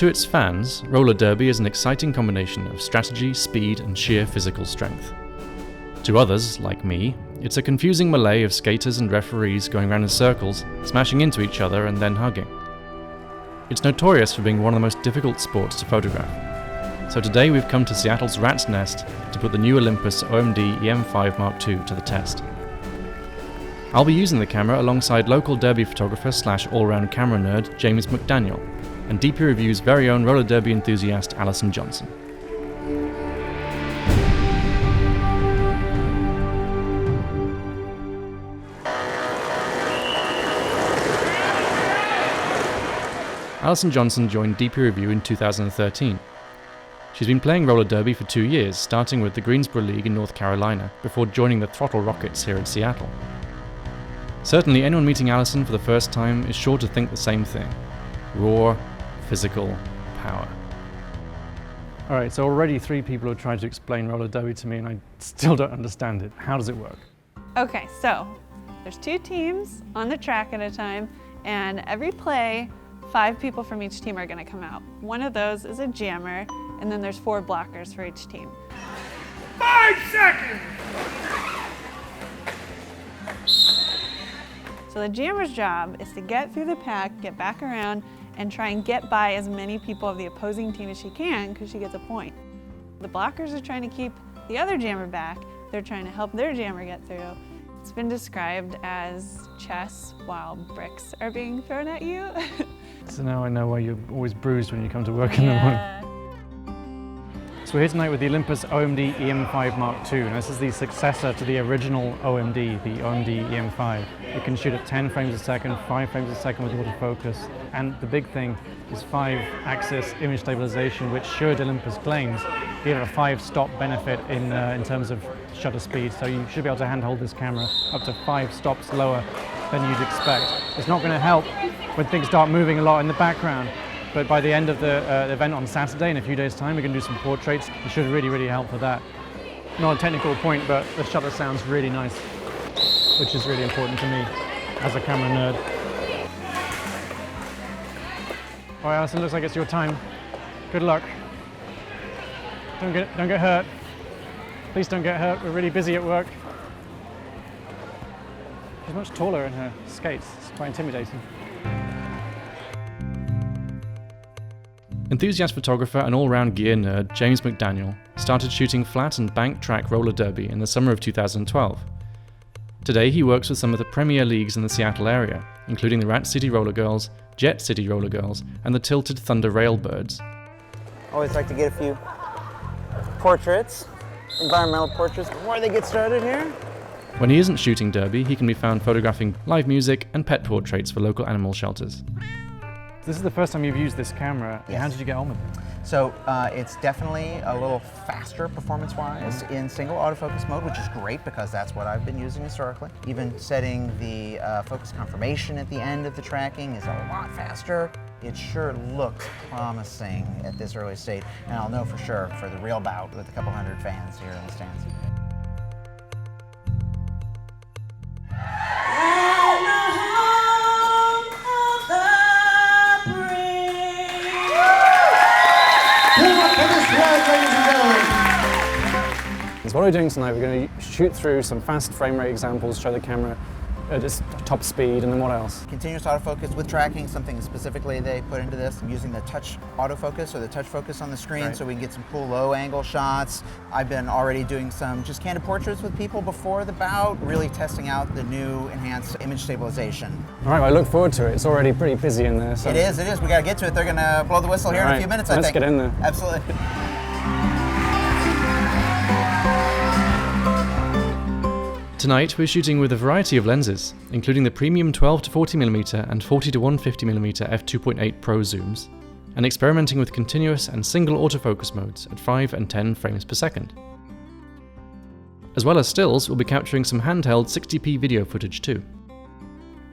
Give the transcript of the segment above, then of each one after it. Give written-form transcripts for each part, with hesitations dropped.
To its fans, roller derby is an exciting combination of strategy, speed, and sheer physical strength. To others, like me, it's a confusing melee of skaters and referees going round in circles, smashing into each other and then hugging. It's notorious for being one of the most difficult sports to photograph. So today we've come to Seattle's Rat's Nest to put the new Olympus OM-D E-M5 II to the test. I'll be using the camera alongside local derby photographer / all-round camera nerd James McDaniel, and DP Review's very own roller derby enthusiast Alison Johnson. Alison Johnson joined DP Review in 2013. She's been playing roller derby for 2 years, starting with the Greensboro League in North Carolina, before joining the Throttle Rockets here in Seattle. Certainly anyone meeting Alison for the first time is sure to think the same thing. Raw, physical power. Alright, so already 3 people have tried to explain roller derby to me and I still don't understand it. How does it work? Okay, so there's 2 teams on the track at a time, and every play, 5 people from each team are going to come out. One of those is a jammer, and then there's 4 blockers for each team. 5 seconds! So the jammer's job is to get through the pack, get back around, and try and get by as many people of the opposing team as she can, because she gets a point. The blockers are trying to keep the other jammer back. They're trying to help their jammer get through. It's been described as chess while bricks are being thrown at you. So now I know why you're always bruised when you come to work in the morning. So we're here tonight with the Olympus OM-D E-M5 II, and this is the successor to the original OM-D, the OM-D E-M5. It can shoot at 10 frames a second, 5 frames a second with autofocus, and the big thing is 5-axis image stabilization, which should, Olympus claims, give a 5-stop benefit in terms of shutter speed. So you should be able to handhold this camera up to 5 stops lower than you'd expect. It's not going to help when things start moving a lot in the background, but by the end of the event on Saturday, in a few days' time, we're going to do some portraits. It should really help with that. Not a technical point, but the shutter sounds really nice, which is really important to me as a camera nerd. All right, Alison, looks like it's your time. Good luck. Don't get hurt. Please don't get hurt. We're really busy at work. She's much taller in her skates. It's quite intimidating. Enthusiast photographer and all-round gear nerd James McDaniel started shooting flat and bank track roller derby in the summer of 2012. Today he works with some of the premier leagues in the Seattle area, including the Rat City Roller Girls, Jet City Roller Girls, and the Tilted Thunder Railbirds. Always like to get a few portraits, environmental portraits, before they get started here. When he isn't shooting derby, he can be found photographing live music and pet portraits for local animal shelters. This is the first time you've used this camera. Yes. How did you get on with it? So it's definitely a little faster performance-wise in single autofocus mode, which is great because that's what I've been using historically. Even setting the focus confirmation at the end of the tracking is a lot faster. It sure looks promising at this early stage, and I'll know for sure for the real bout with a couple hundred fans here in the stands. So what we're doing tonight, we're going to shoot through some fast frame rate examples, show the camera at its top speed, and then what else? Continuous autofocus with tracking, something specifically they put into this. I'm using the touch autofocus or the touch focus on the screen so we can get some cool low angle shots. I've been already doing some just candid portraits with people before the bout, really testing out the new enhanced image stabilization. All right, well, I look forward to it. It's already pretty busy in there. So. It is. We got to get to it. They're going to blow the whistle here in a few minutes, I think. Let's get in there. Absolutely. Tonight we're shooting with a variety of lenses, including the premium 12 to 40mm and 40 to 150mm f2.8 Pro zooms, and experimenting with continuous and single autofocus modes at 5 and 10 frames per second. As well as stills, we'll be capturing some handheld 60p video footage too.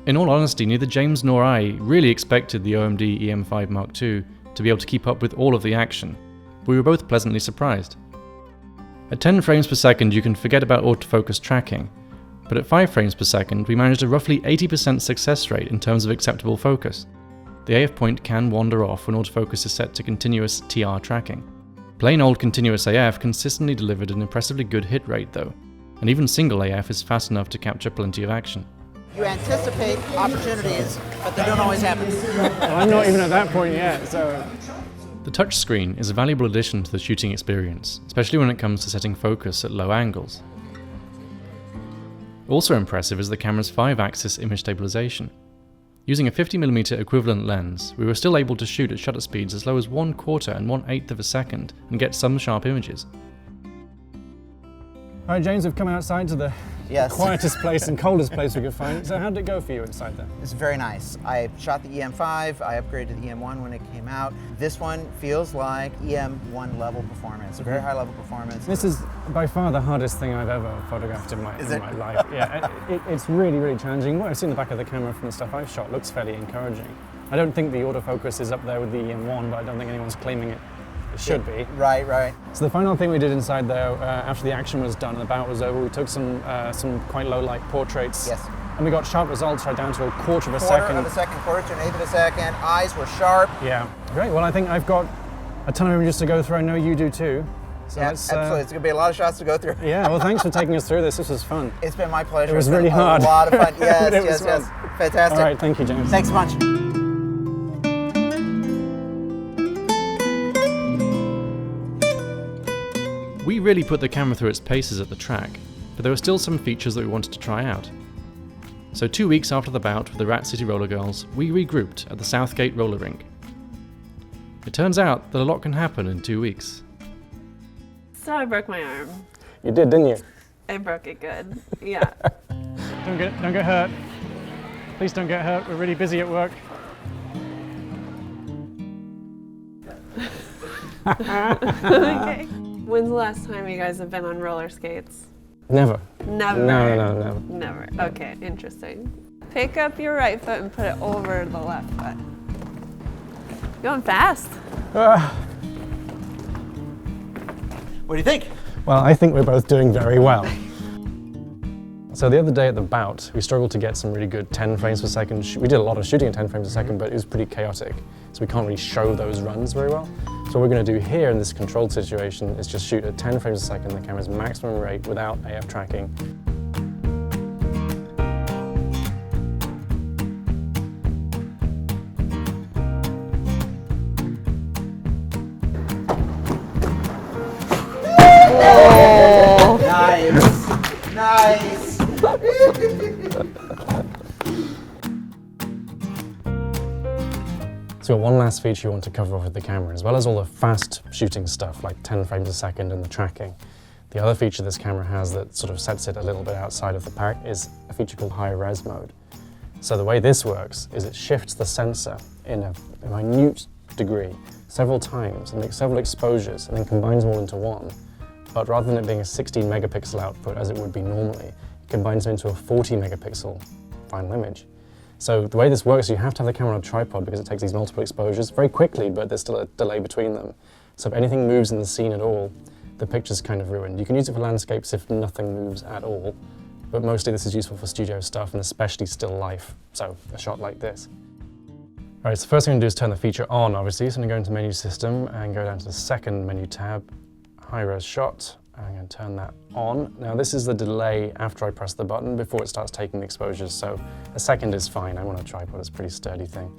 In all honesty, neither James nor I really expected the OM-D E-M5 II to be able to keep up with all of the action. We were both pleasantly surprised. At 10 frames per second you can forget about autofocus tracking, but at 5 frames per second we managed a roughly 80% success rate in terms of acceptable focus. the AF point can wander off when autofocus is set to continuous TR tracking. Plain old continuous AF consistently delivered an impressively good hit rate though, and even single AF is fast enough to capture plenty of action. You anticipate opportunities, but they don't always happen. Well, I'm not even at that point yet, so... The touchscreen is a valuable addition to the shooting experience, especially when it comes to setting focus at low angles. Also impressive is the camera's 5-axis image stabilization. Using a 50mm equivalent lens, we were still able to shoot at shutter speeds as low as 1/4 and 1/8 of a second and get some sharp images. All right, James, we've come outside to the quietest place and coldest place we could find. So how did it go for you inside there? It's very nice. I shot the EM5, I upgraded to the EM1 when it came out. This one feels like EM1 level performance, a very high level performance. This is by far the hardest thing I've ever photographed in my life. Yeah, it's really, really challenging. What I've seen in the back of the camera from the stuff I've shot looks fairly encouraging. I don't think the autofocus is up there with the EM1, but I don't think anyone's claiming it should be. Right. So the final thing we did inside there, after the action was done and the bout was over, we took some quite low light portraits. Yes. And we got sharp results right down to a quarter of a Quarter to an eighth of a second. Eyes were sharp. Yeah. Great. Well, I think I've got a ton of images to go through. I know you do too. So yeah, absolutely. It's going to be a lot of shots to go through. Yeah. Well, thanks for taking us through this. This was fun. It's been my pleasure. It was really hard. A lot of fun. Yes, yes. Fantastic. All right. Thank you, James. Thanks so much. We really put the camera through its paces at the track, but there were still some features that we wanted to try out. So 2 weeks after the bout with the Rat City Roller Girls, we regrouped at the Southgate roller rink. It turns out that a lot can happen in 2 weeks. So I broke my arm. You did, didn't you? I broke it good. Yeah. Don't get hurt. Please don't get hurt. We're really busy at work. Okay. When's the last time you guys have been on roller skates? Never. Never. No. Never. Okay, interesting. Pick up your right foot and put it over the left foot. Going fast. What do you think? Well, I think we're both doing very well. So the other day at the bout, we struggled to get some really good 10 frames per second. We did a lot of shooting at 10 frames a second, but it was pretty chaotic. So we can't really show those runs very well. So what we're going to do here in this controlled situation is just shoot at 10 frames a second, the camera's maximum rate without AF tracking. Oh. Nice. So one last feature you want to cover off with the camera, as well as all the fast shooting stuff like 10 frames a second and the tracking. The other feature this camera has that sort of sets it a little bit outside of the pack is a feature called high res mode. So the way this works is it shifts the sensor in a minute degree several times and makes several exposures and then combines them all into one. But rather than it being a 16 megapixel output as it would be normally, it combines them into a 40 megapixel final image. So the way this works, you have to have the camera on a tripod because it takes these multiple exposures very quickly, but there's still a delay between them. So if anything moves in the scene at all, the picture's kind of ruined. You can use it for landscapes if nothing moves at all, but mostly this is useful for studio stuff and especially still life, so a shot like this. All right, so first thing I'm going to do is turn the feature on, obviously. So I'm going to go into Menu System and go down to the second menu tab, High Res Shot. I'm going to turn that on. Now this is the delay after I press the button before it starts taking the exposures, so a second is fine. I'm on a tripod, it's a pretty sturdy thing.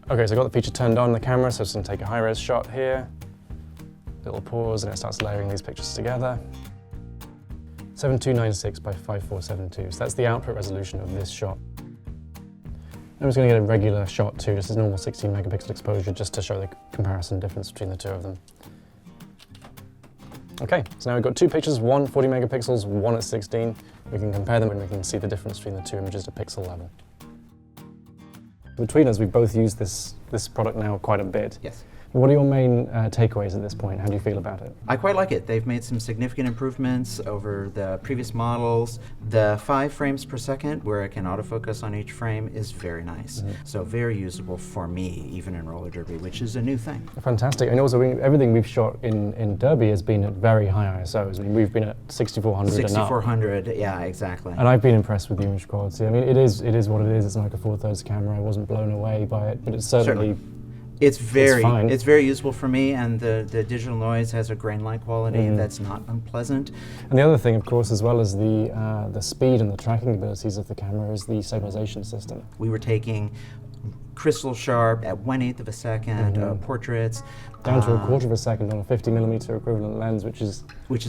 Okay, so I've got the feature turned on the camera, so it's going to take a high-res shot here. Little pause and it starts layering these pictures together. 7296 by 5472, so that's the output resolution of this shot. I'm just going to get a regular shot too, just a normal 16 megapixel exposure, just to show the comparison difference between the two of them. Okay, so now we've got two pictures, one 40 megapixels, one at 16. We can compare them and we can see the difference between the two images at pixel level. Between us, we've both used this product now quite a bit. Yes. What are your main takeaways at this point? How do you feel about it? I quite like it. They've made some significant improvements over the previous models. The 5 frames per second, where it can autofocus on each frame, is very nice. So very usable for me, even in roller derby, which is a new thing. Fantastic. And also, everything we've shot in derby has been at very high ISOs. I mean, we've been at 6400 and up. 6400, yeah, exactly. And I've been impressed with the image quality. I mean, it is what it is. It's like a 4/3 camera. I wasn't blown away by it, but it's certainly It's fine. It's very useful for me, and the digital noise has a grain-like quality that's not unpleasant. And the other thing, of course, as well as the speed and the tracking abilities of the camera, is the stabilization system. We were taking crystal sharp at 1/8 of a second portraits. Down to 1/4 of a second on a 50mm equivalent lens, which is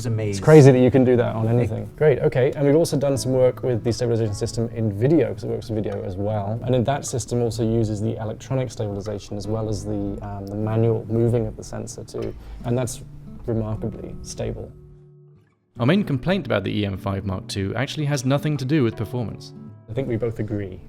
amazing. It's crazy that you can do that on anything. Great, okay. And we've also done some work with the stabilization system in video, because it works with video as well. And then that system also uses the electronic stabilization as well as the manual moving of the sensor too. And that's remarkably stable. Our main complaint about the EM5 Mark II actually has nothing to do with performance. I think we both agree.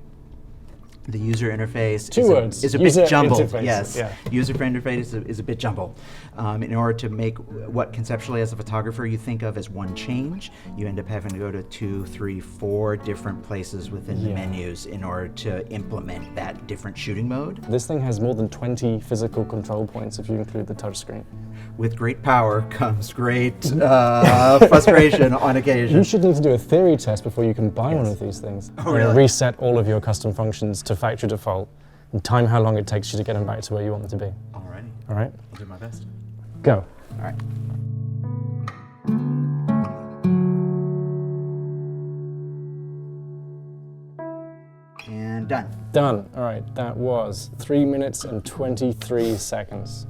The user interface is a User bit jumbled. interface, Yes, yeah. User interface is a bit jumbled. In order to make what conceptually as a photographer you think of as one change, you end up having to go to 2, 3, 4 different places within the menus in order to implement that different shooting mode. This thing has more than 20 physical control points if you include the touchscreen. With great power comes great frustration on occasion. You should need to do a theory test before you can buy one of these things. Oh, really? Reset all of your custom functions to factory default and time how long it takes you to get them back to where you want them to be. Alrighty. All right? I'll do my best. Go. All right. And done. Done. All right, that was 3 minutes and 23 seconds.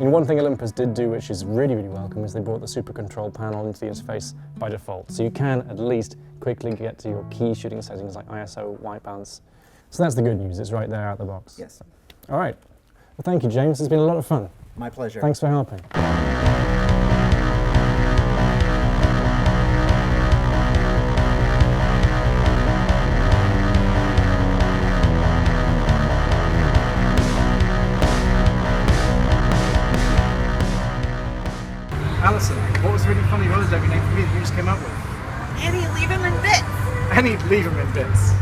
And one thing Olympus did do, which is really, really welcome, is they brought the super control panel into the interface by default. So you can at least quickly get to your key shooting settings like ISO, white balance. So that's the good news, it's right there out of the box. Yes. All right. Well, thank you, James. It's been a lot of fun. My pleasure. Thanks for helping. Alison, what was really funny roller derby name for me that you just came up with? Annie, leave him in bits. Annie, leave him in bits.